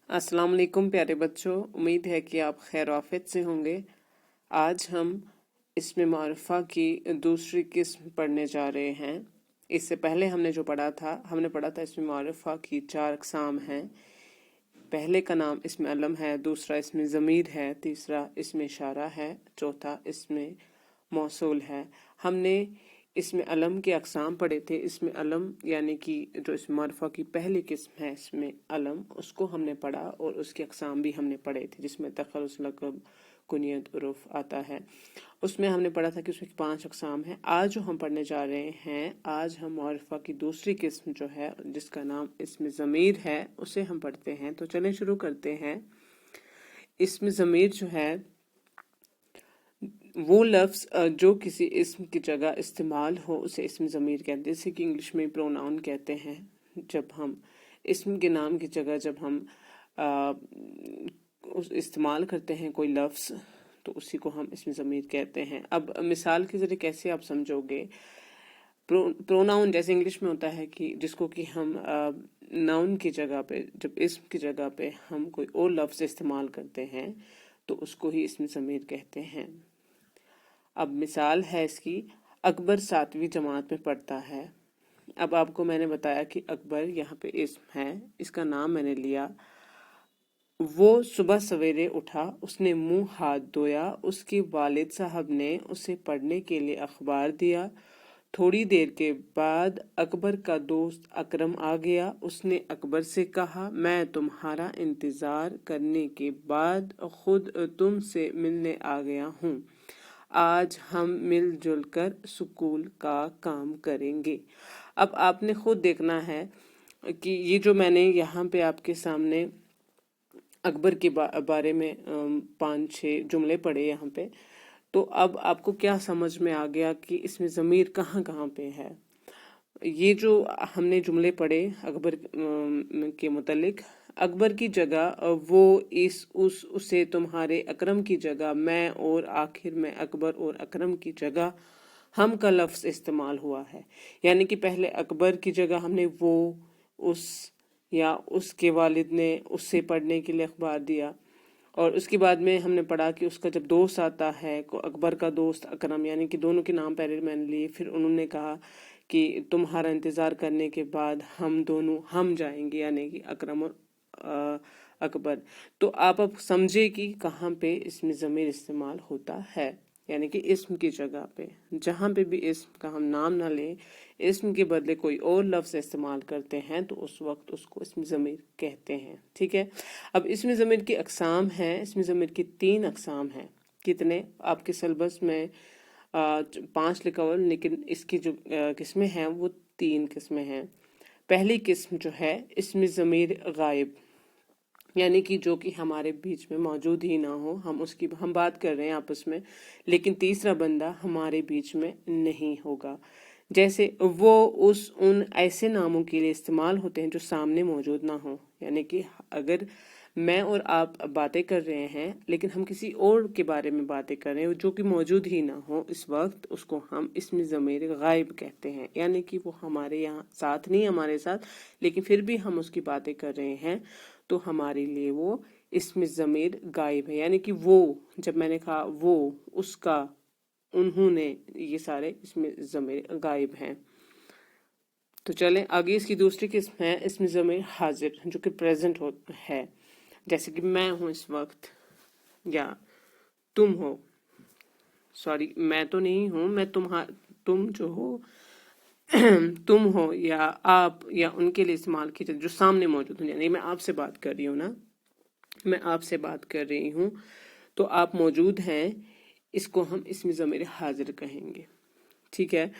अस्सलाम वालेकुम प्यारे बच्चों, उम्मीद है कि आप खैर आफियत से होंगे। आज हम इसमें मारिफा की दूसरी किस्म पढ़ने जा रहे हैं। इससे पहले हमने जो पढ़ा था, हमने पढ़ा था इसमें मारिफा की 4 अक़साम हैं। पहले का नाम इसमें अलम है, दूसरा इसमें ज़मीर है, तीसरा इसमें इशारा है, चौथा इसमें मौसूल है। हमने इसमें अलम के अक़साम पढ़े थे। इसमें अलम यानी कि जो इस मारिफा की पहली किस्म है इसमें अलम, उसको हमने पढ़ा और उसके अक़साम भी हमने पढ़े थे, जिसमें तखल्लुस, लक़ब, कुनियत, उर्फ़ आता है। उसमें हमने पढ़ा था कि उसमें 5 अक़साम हैं। आज जो हम पढ़ने जा रहे हैं, आज हम मारिफा की दूसरी किस्म जो है, जिसका नाम इसमें ज़मीर है, उसे हम पढ़ते हैं। तो चलें शुरू करते हैं। इसमें ज़मीर जो है वो लफ्ज़ जो किसी इस्म की जगह इस्तेमाल हो उसे इस्म ज़मीर कहते हैं। जैसे कि इंग्लिश में प्रोनाउन कहते हैं। जब हम इस्म के नाम की जगह जब हम उस इस्तेमाल करते हैं कोई लफ्ज़, तो उसी को हम इस्म ज़मीर कहते हैं। अब मिसाल के ज़रिए कैसे आप समझोगे? प्रोनाउन जैसे इंग्लिश में होता है कि जिसको कि हम नाउन की जगह पे, जब इस्म की जगह पे हम कोई और लफ्ज़ इस्तेमाल करते हैं तो उसको ही इस्म ज़मीर कहते हैं। अब मिसाल है इसकी, अकबर 7वीं जमात में पढ़ता है। अब आपको मैंने बताया कि अकबर यहाँ पे इस्म है, इसका नाम मैंने लिया। वो सुबह सवेरे उठा, उसने मुंह हाथ धोया, उसके वालिद साहब ने उसे पढ़ने के लिए अखबार दिया। थोड़ी देर के बाद अकबर का दोस्त अकरम आ गया। उसने अकबर से कहा, मैं तुम्हारा इंतज़ार करने के बाद खुद तुमसे मिलने आ गया हूँ। आज हम मिलजुल कर स्कूल का काम करेंगे। अब आपने खुद देखना है कि ये जो मैंने यहाँ पे आपके सामने अकबर के बारे में 5-6 जुमले पढ़े यहाँ पे, तो अब आपको क्या समझ में आ गया कि इसमें ज़मीर कहाँ कहाँ पे है। ये जो हमने जुमले पढ़े अकबर के मुतल्लिक, अकबर की जगह वो, इस, उस, उसे, तुम्हारे, अकरम की जगह मैं, और आखिर में अकबर और अकरम की जगह हम का लफ्ज़ इस्तेमाल हुआ है। यानी कि पहले अकबर की जगह हमने वो, उस या उसके वालिद ने उससे पढ़ने के लिए अखबार दिया, और उसके बाद में हमने पढ़ा कि उसका जब दोस्त आता है, को अकबर का दोस्त अकरम, यानी कि दोनों के नाम पहले मैंने लिए। फिर उन्होंने कहा कि तुम्हारा इंतज़ार करने के बाद हम दोनों हम जाएंगे, यानी कि अकरम और अकबर। तो आप अब समझे कि कहाँ पे इसमें ज़मीर इस्तेमाल होता है, यानी कि इस्म की जगह पे। जहाँ पे भी इस्म का हम नाम ना लें, इस्म के बदले कोई और लफ्ज़ इस्तेमाल करते हैं, तो उस वक्त उसको इस्म ज़मीर कहते हैं। ठीक है। अब इस्म ज़मीर की अक़साम हैं। इस्म ज़मीर की 3 अक़साम हैं। कितने? आपके सिलेबस में 5 लिखा हुआ, लेकिन इसकी जो किस्में हैं वो 3 किस्में हैं। पहली किस्म जो है इस्म ज़मीर गायब, यानी कि जो कि हमारे बीच में मौजूद ही ना हो, हम उसकी हम बात कर रहे हैं आपस में, लेकिन तीसरा बंदा हमारे बीच में नहीं होगा। जैसे वो, उस, उन ऐसे नामों के लिए इस्तेमाल होते हैं जो सामने मौजूद ना हो। यानी कि अगर मैं और आप बातें कर रहे हैं लेकिन हम किसी और के बारे में बातें कर रहे हैं जो कि मौजूद ही ना हो इस वक्त, उसको हम इस्म ज़मीर गायब कहते हैं। यानी कि वो हमारे यहाँ साथ नहीं, हमारे साथ, लेकिन फिर भी हम उसकी बातें कर रहे हैं, तो हमारे लिए वो इस्म ज़मीर गायब है। यानी कि वो, जब मैंने कहा वो, उसका, उन्होंने, ये सारे इसमें ज़मीर गायब हैं। तो चलें आगे। इसकी दूसरी किस्म है इस्म ज़मीर हाजिर, जो कि प्रेजेंट है। जैसे कि मैं हूँ इस वक्त, या तुम हो, सॉरी मैं तो नहीं हूँ, मैं तुम जो हो तुम हो, या आप, या उनके लिए इस्तेमाल की जाती जो सामने मौजूद हो। यानी मैं आपसे बात कर रही हूँ ना, मैं आपसे बात कर रही हूँ, तो आप मौजूद हैं, इसको हम इस्म ज़मीर हाजिर कहेंगे। ठीक है।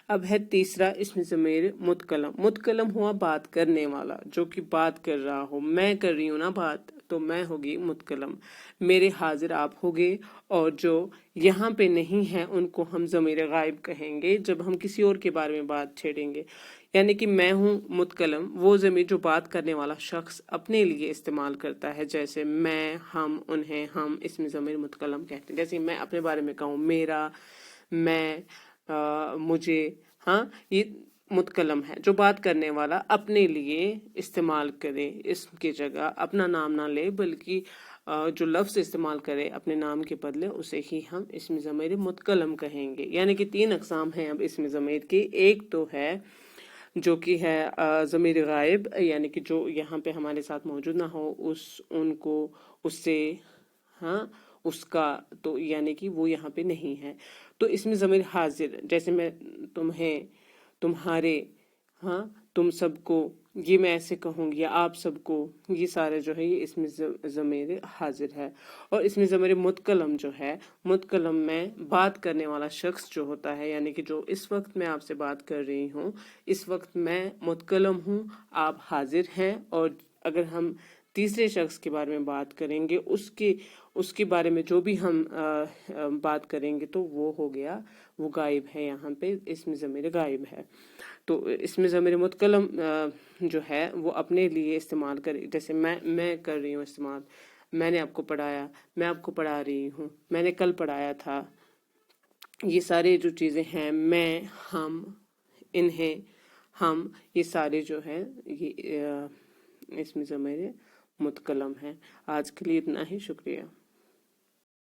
अब है तीसरा इस्म ज़मीर मुतकलम। मुतकलम हुआ बात करने वाला, जो कि बात कर रहा हो। मैं कर रही हूँ ना बात, तो मैं होगी मुतकलम, मेरे हाजिर आप होगे, और जो यहाँ पे नहीं है उनको हम ज़मीर गायब कहेंगे जब हम किसी और के बारे में बात छेड़ेंगे। यानी कि मैं हूँ मुतकलम, वो ज़मीर जो बात करने वाला शख्स अपने लिए इस्तेमाल करता है। जैसे मैं, हम, उन्हें हम इसमें ज़मीर मुतकलम कहते हैं। जैसे मैं अपने बारे में कहूँ मेरा, मैं, मुझे, हाँ, ये मुतकलम है, जो बात करने वाला अपने लिए इस्तेमाल करे, इसम की जगह अपना नाम ना ले बल्कि जो लफ्ज़ इस्तेमाल करे अपने नाम के बदले उसे ही हम इसम ज़मीर मुतकलम कहेंगे। यानी कि 3 अक़साम हैं अब इसम ज़मीर की। एक तो है जो कि है ज़मीर गायब, यानी कि जो यहाँ पे हमारे साथ मौजूद ना हो, उनको, उससे, हाँ, उसका, तो यानी कि वो यहाँ पे नहीं है। तो इसमें ज़मीर हाजिर, जैसे मैं तुम्हें, तुम्हारे, हाँ, तुम सबको, ये मैं ऐसे कहूँगी, या आप सबको, ये सारे जो है ये इसमें ज़मीर हाजिर है। और इसमें ज़मीर मुतकलम जो है, मुतकलम में बात करने वाला शख्स जो होता है, यानी कि जो इस वक्त मैं आपसे बात कर रही हूँ, इस वक्त मैं मुतकलम हूँ, आप हाजिर हैं। और अगर हम तीसरे शख्स के बारे में बात करेंगे, उसके बारे में जो भी हम बात करेंगे, तो वो हो गया, वो गायब है, यहाँ पे इसमें ज़मीर गायब है। तो इसमें ज़मीर मुतकलम जो है वो अपने लिए इस्तेमाल करे, जैसे मैं कर रही हूँ इस्तेमाल, मैंने आपको पढ़ाया, मैं आपको पढ़ा रही हूँ, मैंने कल पढ़ाया था, ये सारे जो चीज़ें हैं, मैं, हम, इन्हें, हम, ये सारे जो हैं ये इसमें ज़मीर मुतकलम हैं। आज के लिए इतना ही, शुक्रिया।